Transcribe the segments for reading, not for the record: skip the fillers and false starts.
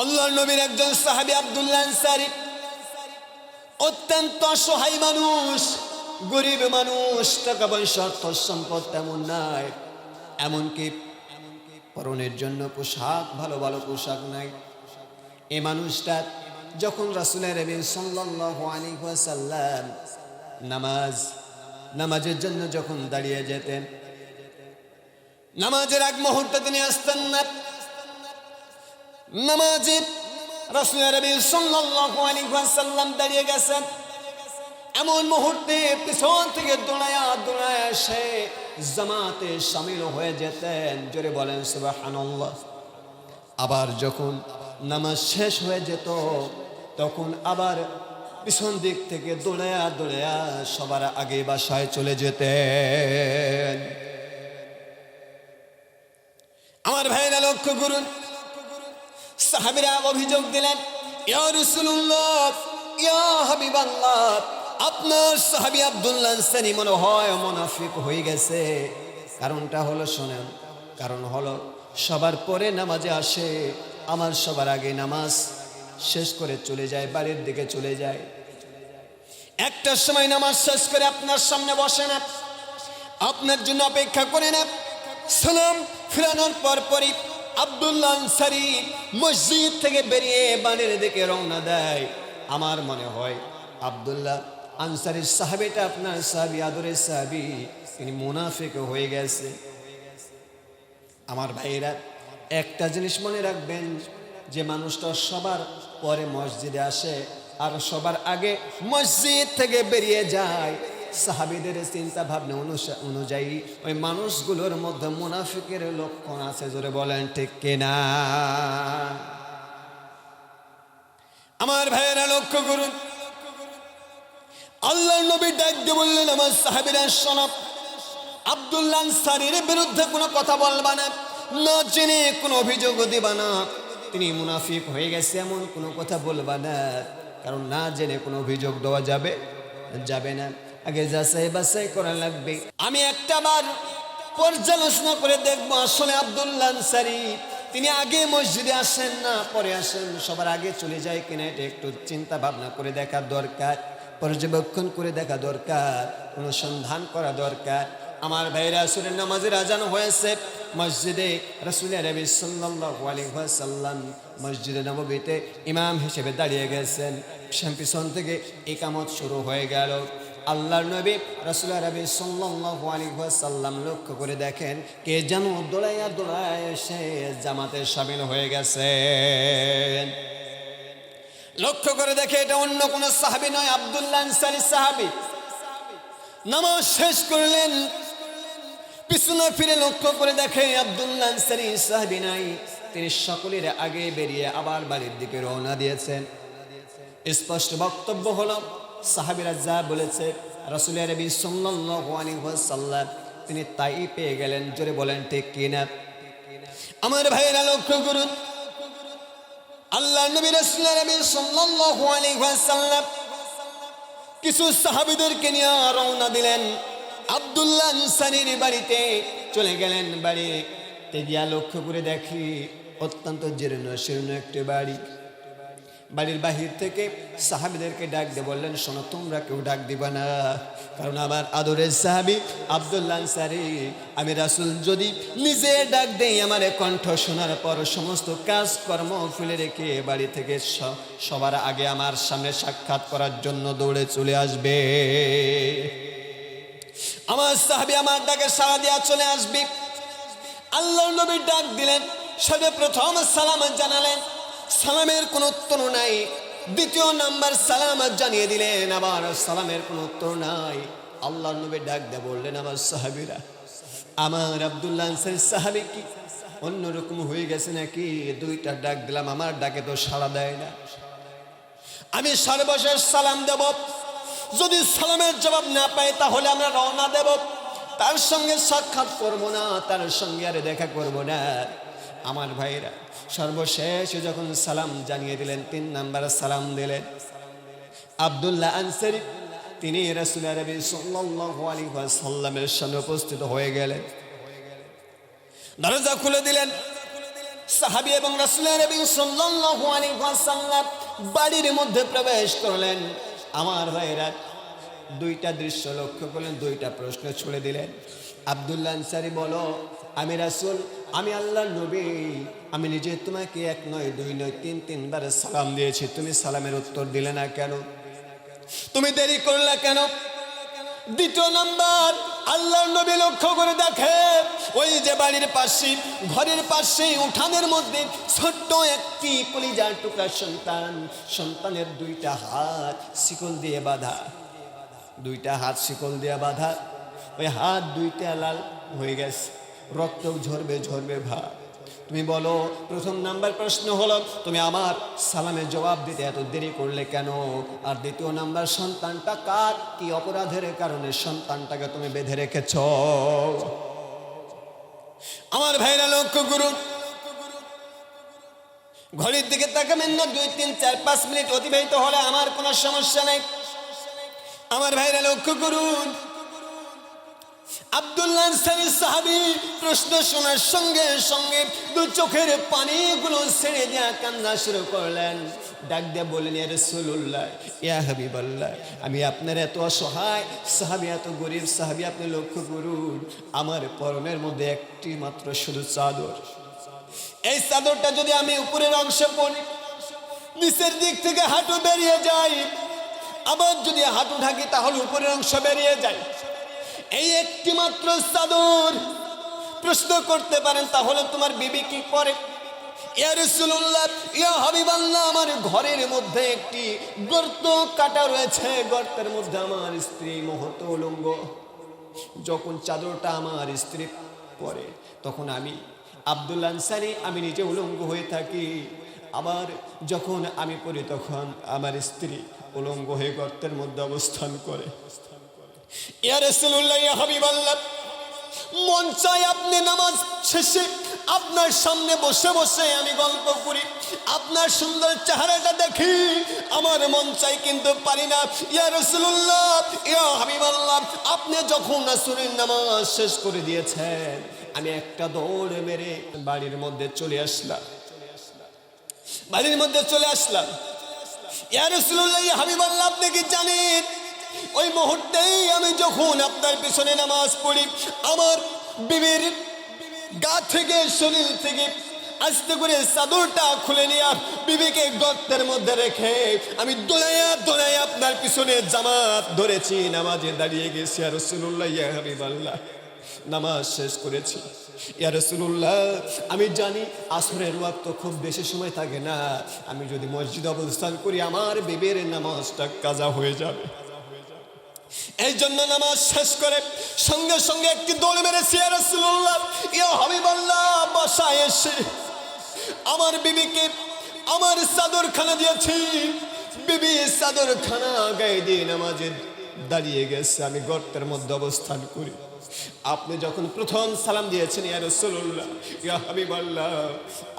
আল্লাহর নবীর একজন সাহাবী আব্দুল্লাহ আনসারী, অত্যন্ত অসহায় মানুষ, গরিব মানুষ, টাকা পয়সা অর্থ সম্পদ তেমন নাই, এমনকি পরনের জন্য পোশাক, ভালো ভালো পোশাক নাই। এই মানুষটা যখন রাসূলের সাল্লাল্লাহু আলাইহি ওয়াসাল্লাম নামাজের জন্য যখন দাঁড়িয়ে যেতেন, নামাজের আগ মুহূর্তে তিনি আসতেন না। নামাজে রাসূলের সাল্লাল্লাহু আলাইহি ওয়াসাল্লাম দাঁড়িয়ে গেছেন, এমন মুহূর্তে পিছন থেকে দৌড়ায়া দৌড়ায়া সে জামাতে শামিল হয়ে যেতেন। জোরে বলেন সুবহানাল্লাহ। আবার যখন নামাজ শেষ হয়ে যেত তখন আবার পিছন দিক থেকে দৌড়ায়া দৌড়ায়া সবার আগে বাসায় চলে যেতেন। আমার ভাইরা লক্ষ্য করুন, সাহাবীরা অভিযোগ দিলেন, ইয়া রাসূলুল্লাহ, ইয়া হাবিবাল্লাহ, আপনার সাহাবী আব্দুল্লাহ আনসারী মনে হয় মুনাফিক হয়ে গেছে। কারণটা হলো শোনেন, কারণ হলো সবার পরে নামাজে আসে, আমার সবার আগে নামাজ শেষ করে চলে যায়, বাড়ির দিকে চলে যায়। একটার সময় নামাজ শেষ করে আপনার সামনে বসে না, আপনার জন্য অপেক্ষা করে না। সালাম ফিরানোর পরপরই আব্দুল্লাহ আনসারী মসজিদ থেকে বেরিয়ে বাড়ির দিকে রওনা দেয়। আমার মনে হয় আব্দুল্লাহ আনসারীর সাহাবীটা আপনার সাহাবী, আদরের সাহাবী, তিনি মুনাফিক হয়ে গেছে। আমার ভাইরা, একটা জিনিস মনে রাখবেন, যে মানুষটা সবার পরে মসজিদে আসে আর সবার আগে মসজিদ থেকে বেরিয়ে যায়, সাহাবীদের চিন্তা ভাবনা অনুযায়ী ওই মানুষগুলোর মধ্যে মুনাফিকের লক্ষণ আছে। জোরে বলেন ঠিক কিনা? আমার ভাইয়েরা লক্ষ্য করুন, আল্লাহর নবী ডাক দিয়ে বললেন, আমার সাহাবীরা শোনো, আব্দুল্লাহ আনসারীর বিরুদ্ধে কোনো কথা বলবা না, না জেনে কোনো অভিযোগ দিবা না, তিনি মুনাফিক হয়ে গেছে এমন কোনো কথা বলবা না, কারণ না জেনে কোনো অভিযোগ দেওয়া যাবে না। আগে যাচাই বাছাই করা লাগবে। আমি একটাবার পর্যালোচনা করে দেখবো আসলে আব্দুল্লাহ আনসারী তিনি আগে মসজিদে আসেন না পরে আসেন, সবার আগে চলে যায় কিনা, এটা একটু চিন্তা ভাবনা করে দেখা দরকার, পর্যবেক্ষণ করে দেখা দরকার, অনুসন্ধান করা দরকার। আমার ভাইরা, আসরের নামাজের আজান হয়েছে মসজিদে, রাসূলের সাল্লাল্লাহু আলাইহি ওয়াসাল্লাম মসজিদে নববীতে ইমাম হিসেবে দাঁড়িয়ে গেছেন। পিছন থেকে ইকামত শুরু হয়ে গেল। আল্লাহর নবী রাসূলের সাল্লাল্লাহু আলাইহি ওয়াসাল্লাম লক্ষ্য করে দেখেন কে যেন দৌড়াইয়া দৌড়ায় এসে জামাতে শামিল হয়ে গেছে। লক্ষ্য করে দেখে এটা অন্য কোনো সাহাবী নয়, আব্দুল্লাহ আনসারী সাহাবী। নামাজ শেষ করলেন, পিছনে ফিরে লক্ষ্য করে দেখে আব্দুল্লাহ আনসারী সাহাবী নাই, তিনি সকলের আগে বেরিয়ে আবার বাড়ির দিকে রওনা দিয়েছেন। স্পষ্ট বক্তব্য হলো, সাহাবীরা যা বলেছে রাসূলের সাল্লাল্লাহু আলাইহি ওয়াসাল্লাম তিনি তাই পেয়ে গেলেন। জোরে বলেন ঠিক কিনা? আমার ভাইয়েরা লক্ষ্য করুন, আল্লাহর নবী রাসূলের সাল্লাল্লাহু আলাইহি ওয়াসাল্লাম কিছু সাহাবীদেরকে নিয়ে রওনা দিলেন, আব্দুল্লাহ আনসারীর বাড়িতে চলে গেলেন। বাড়িতে গিয়া লক্ষ্য করে দেখি অত্যন্ত জীর্ণ শীর্ণ একটি বাড়ি। বাড়ির বাহির থেকে সাহাবীদেরকে ডাক দিয়ে বললেন, শোনো, তোমরা কেউ ডাক দিবা না, কারণ আমার আদরের সাহাবী আব্দুল্লাহ আনসারী, আমি রাসূল যদি নিজে ডাক দেই আমার কণ্ঠ শোনার পর সমস্ত কাজকর্ম ফেলে রেখে বাড়ি থেকে সবার আগে আমার সামনে সাক্ষাৎ করার জন্য দৌড়ে চলে আসবে। আমার সাহাবী আমার ডাকে সাড়া দিয়া চলে আসবে। আল্লাহর নবী ডাক দিলেন, সর্বপ্রথম সালাম জানালেন, সালামের কোনো উত্তর নাই। দ্বিতীয় নাম্বার সালাম জানিয়ে দিলেন, আবার সালামের কোনো উত্তর নাই। আল্লাহর নবী ডাক দিয়ে বললেন, আমার সাহাবীরা, আমার আব্দুল্লাহ আনসারী সাহাবী কি অন্যরকম হয়ে গেছে নাকি? দুইটা ডাক দিলাম, আমার ডাকে তো সাড়া দেয় না। আমি সর্বশেষ সালাম দেব, যদি সালামের জবাব না পাই তাহলে আমরা রওনা দেব, তার সঙ্গে সাক্ষাৎ করব না, তার সঙ্গে আর দেখা করব না। আমার ভাইরা, সর্বশেষ যখন সালাম জানিয়ে দিলেন, 3 নাম্বার সালাম দিলেন, আব্দুল্লাহ আনসারী তিনি রাসূলের সাল্লাল্লাহু আলাইহি ওয়াসাল্লামের সামনে উপস্থিত হয়ে গেলেন। দরজা খুলে দিলেন, সাহাবী এবং রাসূলের নবী সাল্লাল্লাহু আলাইহি ওয়াসাল্লাম বাড়ির মধ্যে প্রবেশ করলেন। আমার ভাইরা দুইটা দৃশ্য লক্ষ্য করলেন, দুইটা প্রশ্ন ছুড়ে দিলেন। আব্দুল্লাহ আনসারী বলো, আমি রাসূল, আমি আল্লাহর নবী, আমি নিজে তোমাকে এক নয় দুই নয় তিনবার সালাম দিয়েছি, তুমি সালামের উত্তর দিলে না কেন? তুমি দেরি করলে কেন? দ্বিতীয় নাম্বার, আল্লাহর নবী লক্ষ্য করে দেখে ওই যে বাড়ির পাশে, ঘরের পাশে উঠানের মধ্যে ছোট্ট একটি কলিজার টুকরা সন্তান, সন্তানের দুইটা হাত শিকল দিয়ে বাঁধা, দুইটা হাত শিকল দিয়ে বাঁধা, ওই হাত দুইটা লাল হয়ে গেছে, রক্ত ঝরবে ঝরবে ভাব। তুমি বলো, প্রথম নাম্বার প্রশ্ন হলো তুমি আমার সালামের জবাব দিতে এত দেরি করলে কেন? আর দ্বিতীয় নাম্বার, সন্তানটা কার, কি অপরাধের কারণে সন্তানটাকে তুমি বেঁধে রেখেছ? আমার ভাইরা লক্ষ্য করুন, ঘড়ির দিকে তাকাবেন না, 2, 3, 4, 5 মিনিট অতিবাহিত হলে আমার কোনো সমস্যা নাই। আমার ভাইরা লক্ষ্য করুন, আব্দুল্লাহ আনসারী সাহাবী প্রশ্ন শোনার সঙ্গে সঙ্গে দু চোখের পানিগুলো ছেড়ে দেয়া কান্না শুরু করলেন। ডাক দিয়ে বললেন, ইয়া রাসূলুল্লাহ, ইয়া হাবিবাল্লাহ, আমি আপনার এত অসহায় সাহাবী, এত গরিব সাহাবী, আপনি লক্ষ্য করুন আমার পরনের মধ্যে একটি মাত্র শুধু চাদর। এই চাদরটা যদি আমি উপরের অংশে পরি, নিচের দিক থেকে হাঁটু বেরিয়ে যায়, আবার যদি হাঁটু ঢাকি তাহলে উপরের অংশ বেরিয়ে যায়। এই একটি মাত্র চাদর। প্রশ্ন করতে পারেন, তাহলে তোমার বিবি কি করে? ইয়া রাসূলুল্লাহ, ইয়া হাবিবাল্লাহ, আমার ঘরের মধ্যে একটি গর্ত কাটা রয়েছে, গর্তের মধ্যে আমার স্ত্রী মুহূর্ত উলঙ্গ। যখন চাদরটা আমার স্ত্রী পরে তখন আমি আব্দুল্লাহ আনসারী আমি নিজে উলঙ্গ হয়ে থাকি, আবার যখন আমি পড়ি তখন আমার স্ত্রী উলঙ্গ হয়ে গর্তের মধ্যে অবস্থান করে। ইয়া রাসূলুল্লাহ, ইয়া হাবিবাল্লাহ, মন চাই আপনি নামাজ শেষে আপনার সামনে বসে বসে আমি গল্প করি, আপনার সুন্দর চেহারাটা দেখি, আমার মন চাই কিন্তু পারি না। ইয়া রাসূলুল্লাহ, ইয়া হাবিবাল্লাহ, আপনি যখন আসরের নামাজ শেষ করে দিয়েছেন আমি একটা দৌড় মেরে বাড়ির মধ্যে চলে আসলাম, বাড়ির মধ্যে চলে আসলাম। ইয়া রাসূলুল্লাহ, ইয়া হাবিবাল্লাহ, আপনি কি জানেন ওই মুহূর্তেই আমি যখন আপনার পিছনে নামাজ পড়ি, আমার বিবির গা থেকে শরীর থেকে আস্তে করে চাদরটা খুলে নিয়ে বিবিকে গর্তের মধ্যে রেখে আমি দোলাইয়া দোলাইয়া আপনার পিছনে জামাত ধরেছি, নামাজে দাঁড়িয়ে গেছি। ইয়া রাসূলুল্লাহ, ইয়া হাবিবাল্লাহ, নামাজ শেষ করেছি। ইয়া রাসূলুল্লাহ, আমি জানি আসরের ওয়াক্ত খুব বেশি সময় থাকে না, আমি যদি মসজিদে অবস্থান করি আমার বিবির নামাজটা কাজা হয়ে যাবে, এই জন্য নামাজ শেষ করে সঙ্গে সঙ্গে একটি দৌড় মেরেছি। ইয়া রাসূলুল্লাহ, ইয়া হাবিবাল্লাহ, বাসায় এসে আমার বিবিকে আমার চাদরখানা দিয়েছি, বিবি চাদরখানা গায়ে দিয়ে নামাজে দাঁড়িয়ে গেছে, আমি গর্তের মধ্যে অবস্থান করি। আপনি যখন প্রথম সালাম দিয়েছেন ইয়া রাসূলুল্লাহ, ইয়া হাবিবাল্লাহ,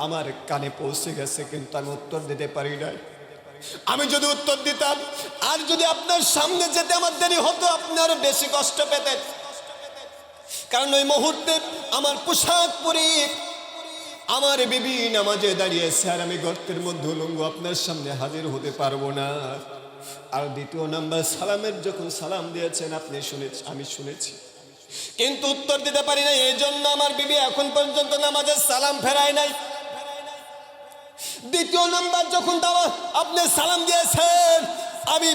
আমার কানে পৌঁছে গেছে কিন্তু আমি উত্তর দিতে পারি নাই। আমি যদি উত্তর দিতাম আর যদি আপনার সামনে যেতে আমার দেরি হতো আপনি আরো বেশি কষ্ট পেতেন, কারণ ওই মুহূর্তে আমার পোশাক পরে আমার বিবি নামাজে দাঁড়িয়েছে আর আমি গর্তের মধ্যে উলঙ্গ, আপনার সামনে হাজির হতে পারবো না। আর দ্বিতীয় নাম্বার, সালামের যখন সালাম দিয়েছেন আপনি শুনেছি, আমি শুনেছি কিন্তু উত্তর দিতে পারি না, এই জন্য আমার বিবি এখন পর্যন্ত নামাজের সালাম ফেরায় নাই। দ্বিতীয় নাম্বার, যখন আপনি সালাম দিয়েছেন আমি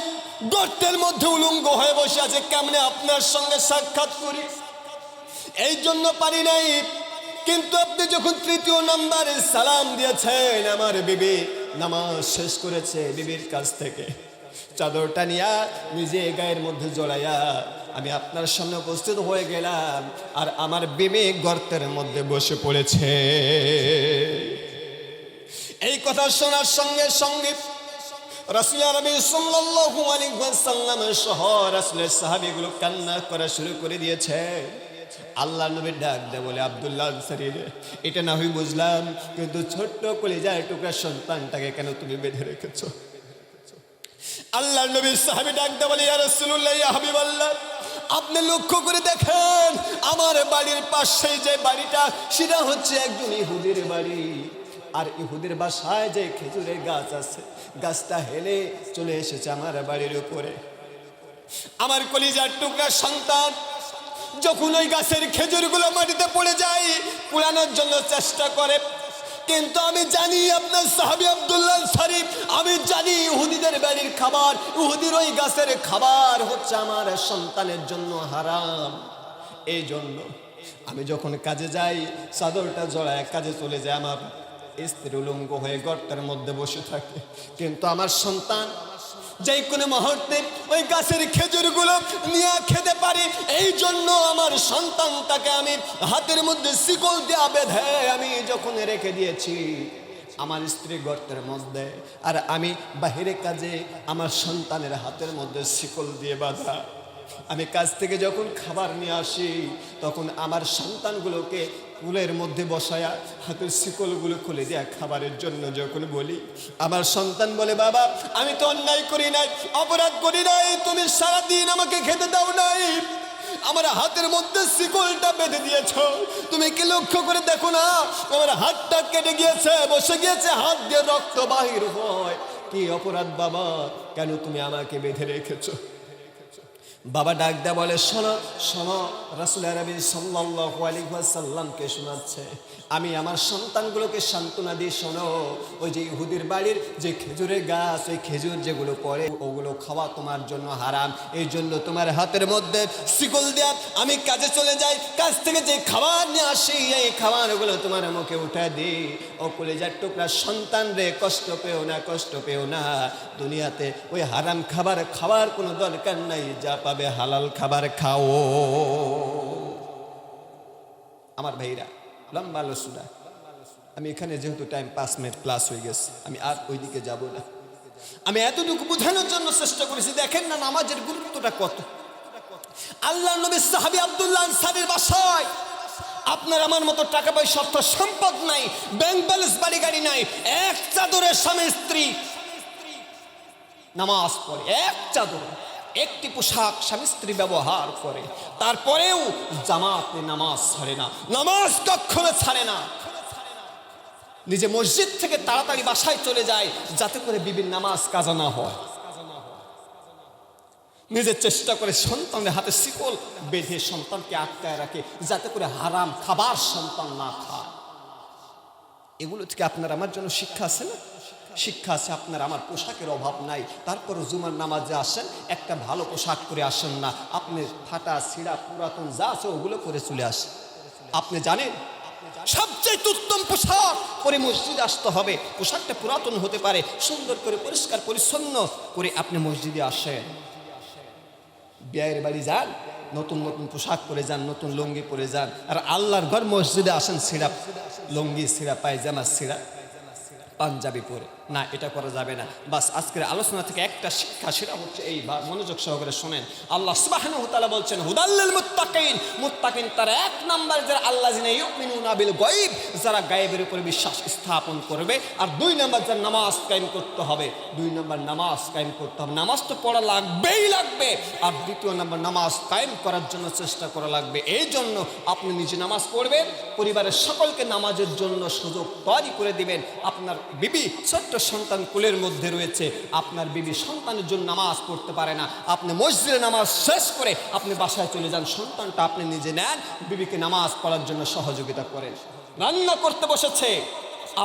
গর্তের মধ্যে উলঙ্গ হয়ে বসে আছে, কেমনে আপনার সঙ্গে সাক্ষাৎ করি, এই জন্য পারি নাই। কিন্তু আপনি যখন তৃতীয় নাম্বারে সালাম দিয়েছেন আমার বিবি নামাজ শেষ করেছে, বিবির কাছ থেকে চাদরটা নিয়ে নিজে গায়ের মধ্যে জড়াইয়া আমি আপনার সামনে উপস্থিত হয়ে গেলাম আর আমার বিবি গর্তের মধ্যে বসে পড়েছে। এই কথা শোনার সঙ্গে সঙ্গে রাসূল আরবি সাল্লাল্লাহু আলাইহি ওয়াসাল্লাম সহ রাসূলের সাহাবীগুলো কান্না করা শুরু করে দিয়েছে। আল্লাহ নবী ডাক দেয় বলে, আব্দুল্লাহ আনসারী, এটা না হয় বুঝলাম, কিন্তু ছোট্ট কলিজার টুকরা সন্তানটাকে কেন তুমি বেঁধে রেখেছো? আল্লাহ নবী সাহাবী ডাক দেয় বলে, ইয়া রাসূলুল্লাহ, ইয়া হাবিবাল্লাহ, আপনি লক্ষ্য করে দেখেন আমার বাড়ির পাশে যে বাড়িটা সেটা হচ্ছে একজন ইহুদির বাড়ি। আর ইহুদির বাসায় যে খেজুরের গাছ আছে, গাছটা হেলে চলে এসেছে আমার বাড়ির উপরে। আমার কলিজার টুকরা সন্তান যখন ওই গাছের খেজুরগুলো মাটিতে পড়ে যায়, কুড়ানোর জন্য চেষ্টা করে, কিন্তু আমি জানি আপনার সাহাবী আব্দুল্লাহ আনসারী, আমি জানি ইহুদিদের বাড়ির খাবার, ইহুদির ওই গাছের খাবার হচ্ছে আমার সন্তানের জন্য হারাম। এই জন্য আমি যখন কাজে যাই, চাদরটা জড়ায় কাজে চলে যায়, আমার স্ত্রী উলঙ্গ হয়ে গর্তের মধ্যে বসে থাকে, কিন্তু আমার সন্তান যে কোনো মুহূর্তে ওই গাছের খেজুরগুলো নিয়ে খেতে পারি, এই জন্য আমার সন্তানটাকে আমি হাতের মধ্যে শিকল দেয়া বেঁধে আমি যখন রেখে দিয়েছি আমার স্ত্রী গর্তের মধ্যে, আর আমি বাহিরে কাজে আমার সন্তানের হাতের মধ্যে শিকল দিয়ে বাঁধা। আমি কাজ থেকে যখন খাবার নিয়ে আসি তখন আমার সন্তানগুলোকে কুলের মধ্যে বসায়া হাতের শিকলগুলো খুলে দেয়া খাবারের জন্য যখন বলি, আমার সন্তান বলে, বাবা আমি তো অন্যায় করি নাই, অপরাধ করি নাই, তুমি সারাদিন আমাকে খেতে দাও নাই, আমার হাতের মধ্যে শিকলটা বেঁধে দিয়েছ, তুমি কি লক্ষ্য করে দেখো না আমার হাতটা কেটে গিয়েছে, বসে গিয়েছে, হাত দিয়ে রক্ত বাহির হয়, কি অপরাধ বাবা, কেন তুমি আমাকে বেঁধে রেখেছো? বাবা ডাক দেয়া বলে, শোনো শোনো, রাসূল আরবি সাল্লাল্লাহু আলাইহি ওয়াসাল্লামকে শোনাচ্ছে, আমি আমার সন্তানগুলোকে সান্ত্বনা দিয়ে, শোনো, ওই যে ইহুদির বাড়ির যে খেজুরের গাছ, ওই খেজুর যেগুলো পড়ে ওগুলো খাওয়া তোমার জন্য হারাম, এই জন্য তোমার হাতের মধ্যে শিকল দেয়া আমি কাজে চলে যাই, কাজ থেকে যে খাবার নিয়ে আসি এই খাবারগুলো তোমার মুখে উঠে দিই। ও কলিজার টুকরা সন্তান রে, কষ্ট পেও না, কষ্ট পেও না, দুনিয়াতে ওই হারাম খাবার খাওয়ার কোনো দরকার নাই, যা পাবে হালাল খাবার খাও। আমার ভাইরা, লম্বা আলোচনা, আমি এখানে যেহেতু টাইম 5 মিনিট প্লাস হয়ে গেছে, আমি আর ওইদিকে যাব না, আমি এতটুকু বোঝানোর জন্য চেষ্টা করেছি। দেখেন না নামাজের গুরুত্বটা কত। আল্লাহর নবী সাহাবী আব্দুল্লাহ আনসারীর বাসায় আপনার আমার মতো টাকা পয়সা অর্থ সম্পদ নাই, ব্যাংক ব্যালেন্স, বাড়ি গাড়ি নাই, এক চাদরের স্বামী স্ত্রী নামাজ পড়ে, এক চাদর, একটি পোশাক স্বামী স্ত্রী ব্যবহার করে, তারপরেও জামাতে নামাজ ছাড়ে না, নামাজ কখনো ছাড়ে না, নিজে মসজিদ থেকে তাড়াতাড়ি বাসায় চলে যায় যাতে করে বিবির নামাজ কাজা না হয়, নিজে চেষ্টা করে সন্তানের হাতে শিকল বেঁধে সন্তানকে আটকায় রাখে যাতে করে হারাম খাবার সন্তান না খায়। এগুলো থেকে আপনার আমার জন্য শিক্ষা আছে না? শিক্ষা আছে। আপনার আমার পোশাকের অভাব নাই, তারপর জুমার নামাজে আসেন, একটা ভালো পোশাক পরে আসেন না, আপনি ফাটা ছিঁড়া পুরাতন যা আছে ওগুলো পরে চলে আসেন। আপনি জানেন সবচেয়ে উত্তম পোশাক পরে মসজিদে আসতে হবে, পোশাকটা পুরাতন হতে পারে, সুন্দর করে পরিষ্কার পরিচ্ছন্ন করে আপনি মসজিদে আসেন। বিয়ের বাড়ি যান, নতুন নতুন পোশাক পরে যান, নতুন লুঙ্গি পরে যান, আর আল্লাহর ঘর মসজিদে আসেন ছিঁড়া লুঙ্গি, ছিঁড়া পায়জামা, ছিঁড়া পাঞ্জাবি পরে, না, এটা করা যাবে না। বাস আজকের আলোচনা থেকে একটা শিক্ষা, সেটা হচ্ছে এই, মনোযোগ সহকারে শোনেন। আল্লাহ সুবহানাহু ওয়া তাআলা বলছেন, হুদাল্লিল মুত্তাকিন, মুত্তাকিন তারা এক নাম্বার যারা আল্লাযিনা ইউমিনুনা বিল গায়ব, যারা গায়েবের উপরে বিশ্বাস স্থাপন করবে, আর 2 নাম্বার যারা নামাজ কায়েম করতে হবে, 2 নাম্বার নামাজ কায়েম করতে হবে, নামাজ তো পড়া লাগবেই লাগবে, আর 2য় নাম্বার নামাজ কায়েম করার জন্য চেষ্টা করা লাগবে। এই জন্য আপনি নিজে নামাজ পড়বেন, পরিবারের সকলকে নামাজের জন্য সুযোগ তৈরি করে দিবেন। আপনার বিবি ছোট্ট সন্তান কোলের মধ্যে রয়েছে, আপনার বিবি সন্তানের জন্য নামাজ পড়তে পারে না, আপনি মসজিদে নামাজ শেষ করে আপনি বাসায় চলে যান, সন্তানটা আপনি নিজে নেন, বিবিকে নামাজ পড়ার জন্য সহযোগিতা করেন। রান্না করতে বসেছে,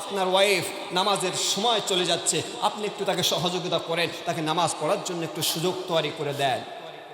আপনার ওয়াইফ নামাজের সময় চলে যাচ্ছে, আপনি একটু তাকে সহযোগিতা করেন, তাকে নামাজ পড়ার জন্য একটু সুযোগ তৈরি করে দেন।